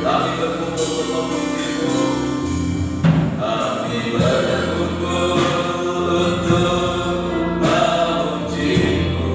Speaker 2: Kami berkumpul untuk memuji-Mu. Kami berkumpul untuk memuji-Mu.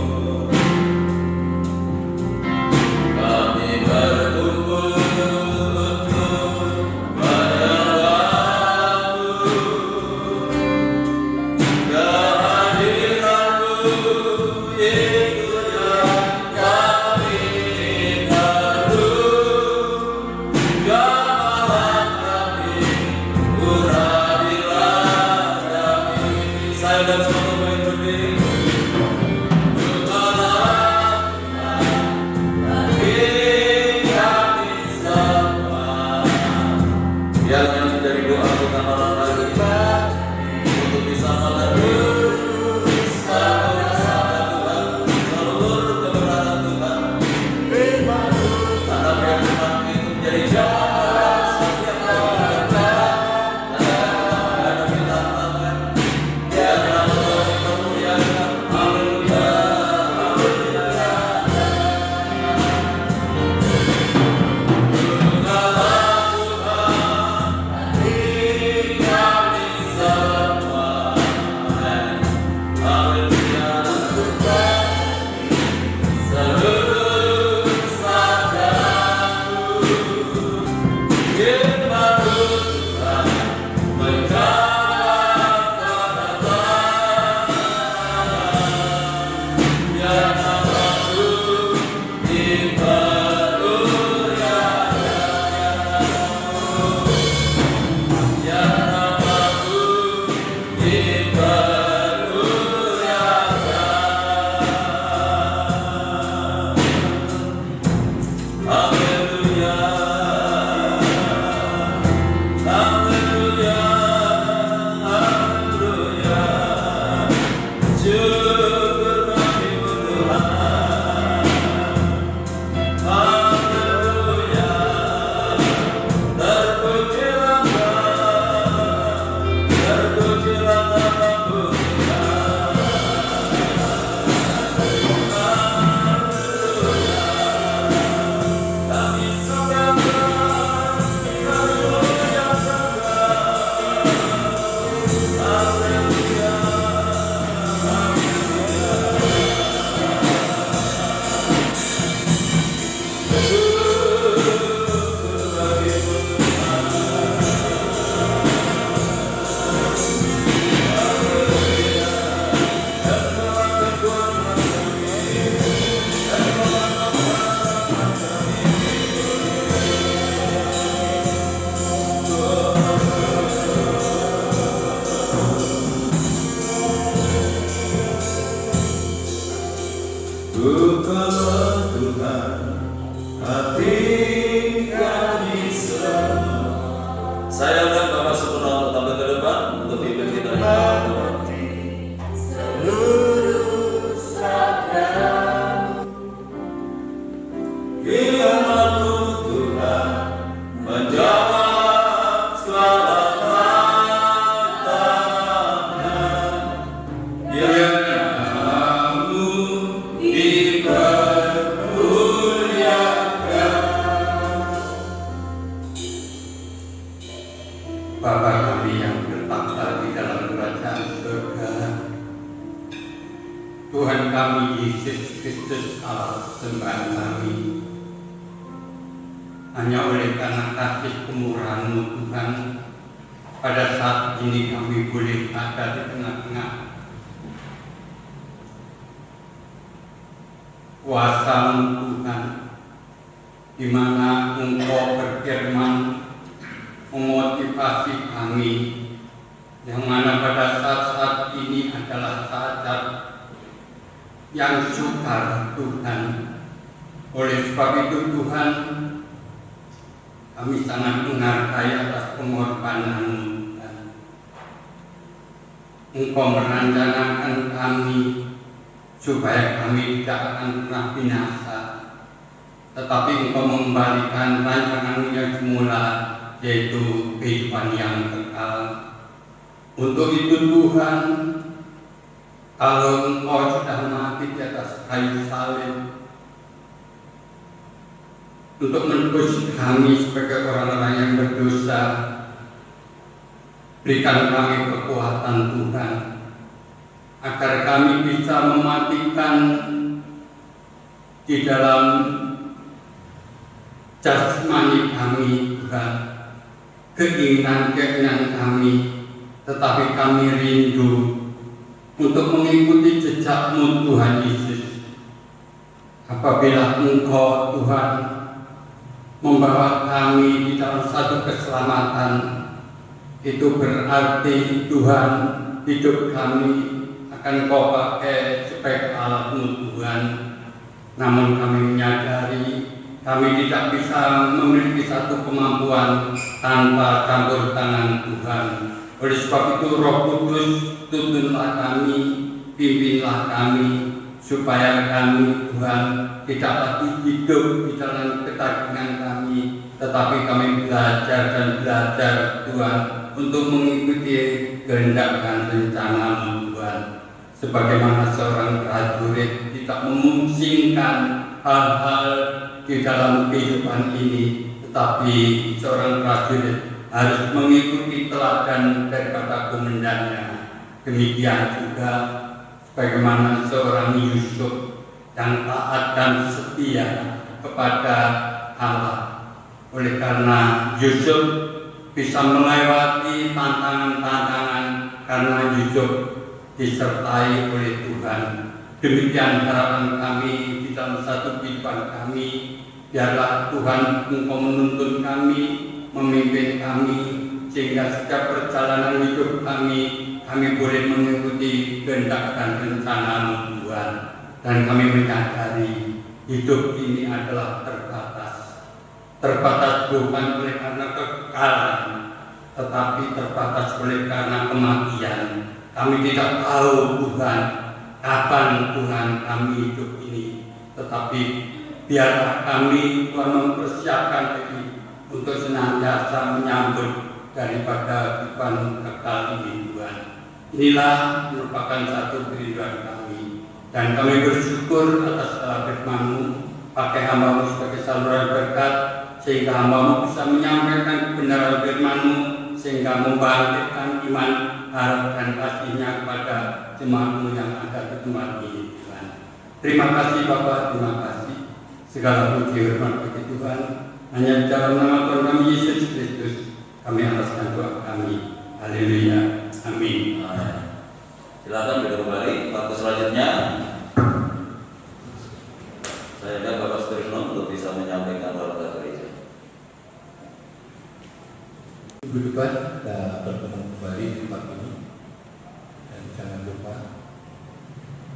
Speaker 2: Bukalah Tuhan hati kami semua. Saya undang Bapak Sukono untuk tampil ke depan untuk pimpin kita di dalam doa. Firman-Mu Tuhan menjawab segala tantangan. Yang-Mu dipermuliakan.
Speaker 4: Bapa kami yang bertahta di dalam kerajaan surga, Tuhan kami Yesus Kristus Allah sembahan kami, hanya oleh karena kasih kemurahan-Mu Tuhan, pada saat ini kami boleh ada di tengah-tengah kuasa-Mu Tuhan, di mana Engkau berfirman memotivasi kami, yang mana pada saat-saat ini adalah saat yang sukar Tuhan. Oleh sebab itu Tuhan, kami sangat menghargai atas pengorbanan-Mu Tuhan. Engkau merencanakan kami supaya kami tidak akan pernah binasa, tetapi Engkau mengembalikan rancangan-Mu yang semula, yaitu kehidupan yang kekal. Untuk itu Tuhan, kalau Engkau sudah mati di atas kayu salib untuk menebus kami sebagai orang-orang yang berdosa, berikan kami kekuatan Tuhan, agar kami bisa mematikan di dalam jasmani kami Tuhan, keinginan-keinginan kami, tetapi kami rindu untuk mengikuti jejak-Mu Tuhan Yesus. Apabila Engkau Tuhan membawa kami di dalam satu keselamatan, itu berarti Tuhan hidup kami akan Kau pakai sebagai alat-Mu Tuhan. Namun kami menyadari kami tidak bisa memiliki satu kemampuan tanpa campur tangan Tuhan. Oleh sebab itu Roh Kudus, tuntunlah kami, pimpinlah kami, supaya kami Tuhan tidak lagi hidup di dalam ketagihan kami, tetapi kami belajar dan belajar Tuhan untuk mengikuti kehendak dan rencana-Mu Tuhan. Sebagaimana seorang prajurit tidak memusingkan hal-hal di dalam kehidupan ini, tetapi seorang prajurit harus mengikuti teladan daripada komandannya. Demikian juga bagaimana seorang Yusuf yang taat dan setia kepada Allah. Oleh karena Yusuf bisa melewati tantangan-tantangan karena Yusuf disertai oleh Tuhan. Demikian harapan kami di dalam satu kehidupan kami. Biarlah Tuhan Engkau menuntun kami, memimpin kami, sehingga setiap perjalanan hidup kami boleh mengikuti kehendak dan rencana-Mu Tuhan. Dan kami menyadari hidup ini adalah terbatas bukan oleh karena kekalahan, tetapi terbatas oleh karena kematian. Kami tidak tahu Tuhan kapan Tuhan kami hidup ini, tetapi biarlah kami Tuhan mempersiapkan diri untuk senantiasa menyambut daripada kehidupan kekal ini Tuhan. Inilah merupakan satu kerinduan kami, dan kami bersyukur atas firman-Mu. Pakai hamba-Mu sebagai saluran berkat, sehingga hamba-Mu bisa menyampaikan kebenaran firman-Mu, sehingga membangkitkan iman, harap dan kasih-Nya kepada jemaat-Mu yang ada di tempat ini Tuhan. Terima kasih Bapa, terima kasih. Segala puji hormat bagi Tuhan. Hanya di dalam nama Tuhan kami Yesus Kristus kami alaskan doa kami. Haleluya. Amin.
Speaker 2: Silakan duduk kembali. Waktu selanjutnya saya dan Bapak Sutrisno untuk bisa menyampaikan doa gereja.
Speaker 3: Minggu depan kita bertemu kembali di tempat ini, dan jangan lupa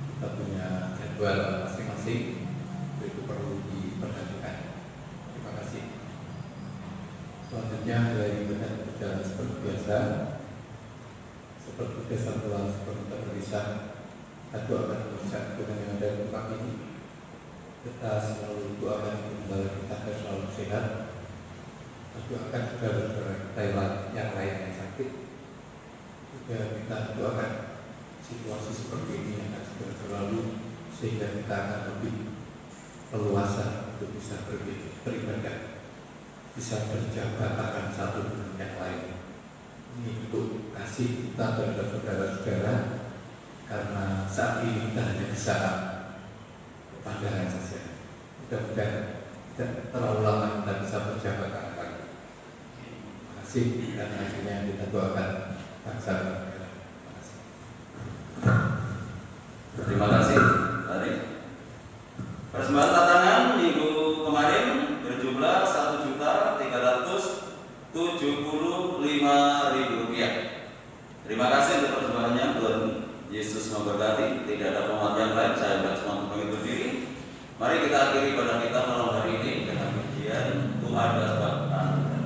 Speaker 3: kita punya jadwal masing-masing
Speaker 5: masing-masing itu perlu diperhatikan. Terima kasih. Selanjutnya dari ibadah berjalan seperti biasa. Seperti biasa pula seperti terpisah, aku akan berusaha dengan yang ada di tempat ini. Kita selalu doakan kembali kita agar selalu sehat. Aku akan saudara-saudara kita yang lain yang sakit. Juga kita doakan situasi seperti ini yang akan segera berlalu, sehingga kita akan lebih leluasa untuk bisa beribadah, bisa berjabat akan satu dengan yang lain. Ini untuk kasih kita terhadap saudara-saudara, karena saat ini kita hanya bisa pandangan saja. Mudah-mudahan tidak terlalu lama kita bisa berjabat akan lagi. Terima kasih, dan akhirnya kita doakan bangsa dan negara.
Speaker 2: Terima kasih. Mari. Persembahan tantangan minggu kemarin berjumlah Rp1.775.000. Terima kasih untuk persembahannya. Tuhan Yesus memberkati. Tidak ada pemohon yang lain. Saya cuma begitu diri. Mari kita akhiri pada kita malam hari ini dengan pujian Tuhan dan sebab anugerah.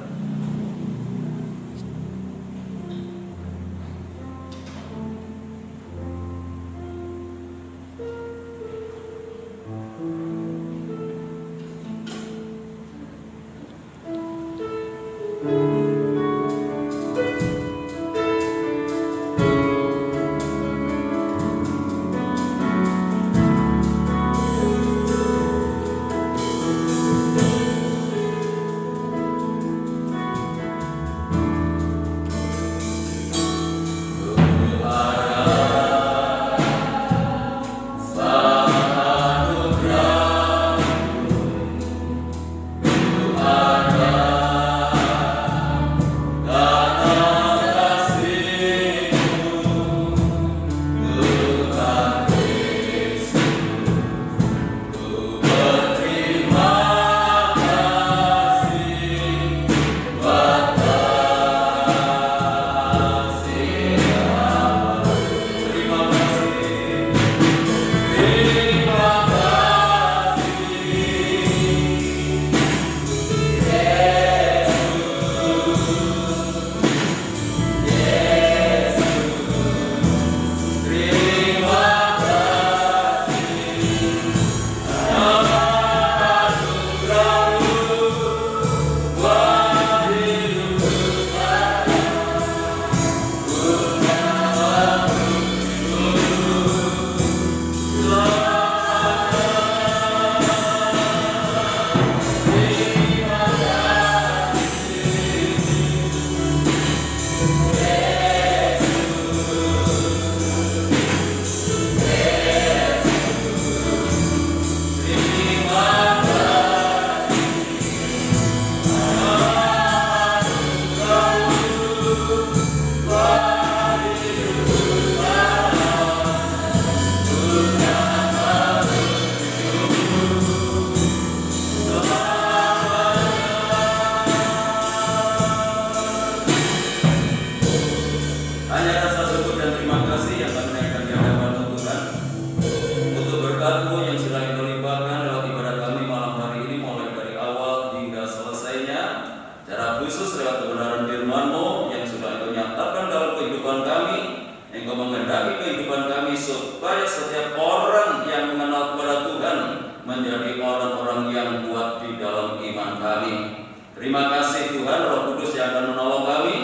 Speaker 2: Terima kasih Tuhan, Roh Kudus yang akan menolong kami,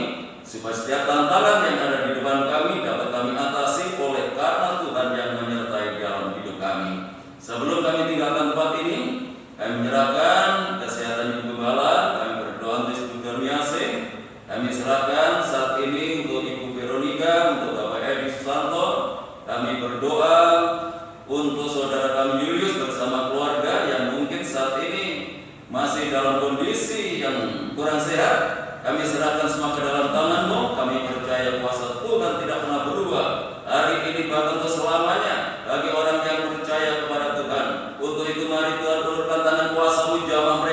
Speaker 2: supaya setiap tantangan yang ada di depan kami dapat kami atasi oleh karena Tuhan yang menyertai dalam hidup kami. Sebelum kami tinggalkan tempat ini, kami menyerahkan kesehatan Ibu Gembala, kami berdoa untuk Ibu Darmiase, kami serahkan saat ini untuk Ibu Veronica, untuk Bapak Edi Susanto, kami berdoa untuk saudara kami Julius bersama keluarga yang mungkin saat ini masih dalam kondisi yang kurang sehat. Kami serahkan semua ke dalam tangan-Mu. Kami percaya kuasa Tuhan tidak pernah berubah hari ini bahkan untuk selamanya bagi orang yang percaya kepada Tuhan. Untuk itu mari Tuhan ulurkan tangan kuasa-Mu jamah mereka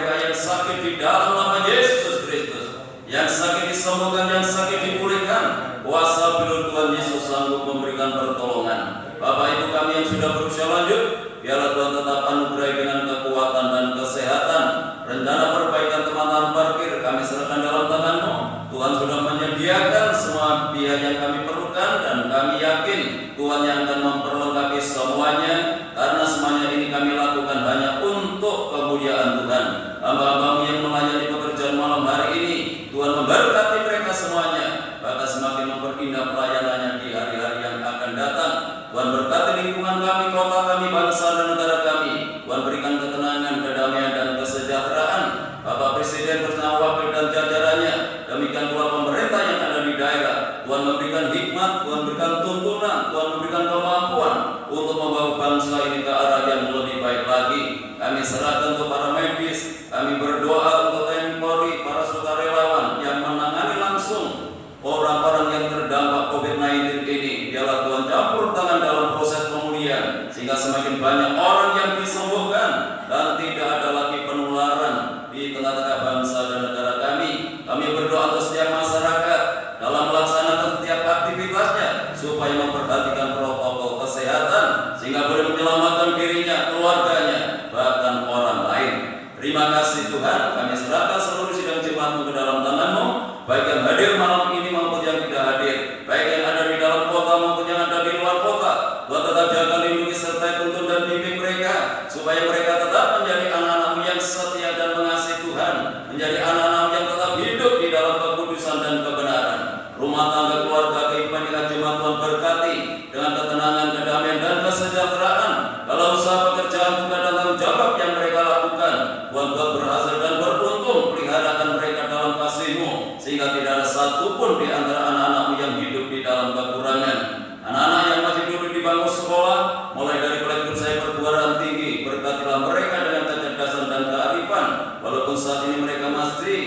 Speaker 2: kemuliaan Tuhan. Hamba-Hamba-Mu yang melayani pekerjaan malam hari ini, Tuhan memberkati mereka semuanya, bahkan semakin memperindah pelayanannya di hari-hari yang akan datang. Tuhan berkati lingkungan kami, kota kami, bangsa dan negara kami. Tuhan berikan ketenangan, kedamaian dan kesejahteraan. Bapak Presiden bersama wakil dan jajarannya, demikian pula pemerintah yang ada di daerah. Tuhan memberikan hikmat, Tuhan berikan tuntunan, Tuhan memberikan kemampuan untuk membawa bangsa ini ke arah yang lebih baik lagi. Kami serahkan untuk para medis, kami berdoa untuk TNI Polri, para sukarelawan yang menangani langsung orang-orang yang terdampak COVID-19 ini. Biarlah Tuhan campur tangan dalam proses pemulihan, sehingga semakin banyak orang yang disembuhkan dan tidak ada lagi penularan di tengah-tengah bangsa dan negara kami. Kami berdoa untuk setiap masyarakat dalam melaksanakan setiap aktivitasnya, supaya memperhatikan protokol kesehatan, sehingga boleh menyelamatkan dirinya, keluarganya, bahkan orang lain. Terima kasih Tuhan, kami serahkan seluruh sidang jemaat-Mu ke dalam tangan-Mu, baik yang hadir malam ini maupun yang tidak hadir, baik yang ada di dalam kota maupun yang ada di luar kota. Tuhan tetap jaga, lindungi, serta tuntun dan bimbing mereka, supaya mereka tetap menjadi anak-anak-Mu yang setia dan mengasihi Tuhan, menjadi anak-anak-Mu yang tetap hidup di dalam kekudusan dan kebenaran. Rumah tangga, keluarga, kehidupan kita jemaat Tuhan berkati dengan ketenangan, kedamaian dan kesejahteraan. Kalau usaha pekerjaan Tuhan dan tanggung jawab yang mereka lakukan, Tuhan buat berhasil dan beruntung. Peliharakan mereka dalam kasih-Mu, sehingga tidak ada satupun di antara anak-anak-Mu yang hidup di dalam kekurangan. Anak-anak yang masih duduk di bangku sekolah, mulai dari pelektur saya perguruan tinggi, berkatilah mereka dengan kecerdasan dan kearifan. Walaupun saat ini mereka masih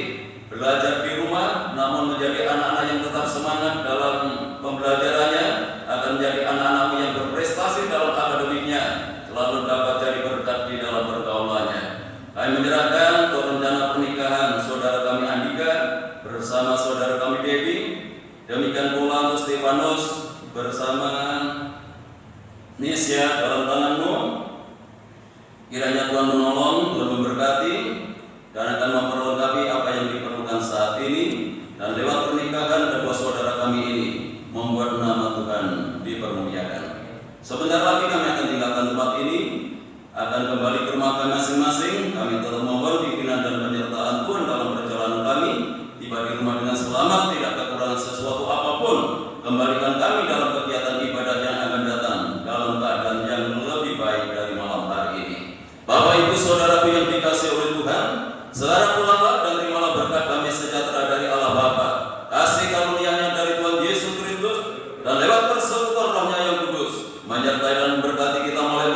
Speaker 2: belajar di rumah, namun menjadi anak-anak yang tetap semangat dalam pembelajarannya, akan menjadi anak-anak yang berprestasi dalam akademiknya, selalu dapat jadi berkat di dalam pergaulannya. Kami menyerahkan untuk rencana pernikahan saudara kami Andika bersama saudara kami Devi, demikian pula untuk Stefanus bersama Nisya dalam tangan-Mu. Kiranya Tuhan menolong, Tuhan memberkati, dan akan memperlengkapi apa yang diperlukan saat ini, dan lewat pernikahan kedua saudara kami ini membuat nama Tuhan dipermuliakan. Sebentar lagi kami akan tinggalkan tempat ini, akan kembali ke rumah kami masing-masing. Kami tetap mohon pimpinan dan penyertaan Tuhan dalam perjalanan kami, tiba di rumah dengan selamat, tidak kekurangan sesuatu apapun. Kembalikan kami dalam kegiatan ibadah yang akan datang dalam keadaan yang lebih baik dari malam hari ini. Bapak Ibu Saudaraku yang dikasihi oleh Tuhan, sekarang pulanglah dan terimalah berkat damai sejahtera dari Allah Bapa, kasih karunia-Nya dari Tuhan Yesus Kristus, dan lewat persekutuan Roh-Nya yang kudus, menyertai dan memberkati kita mulai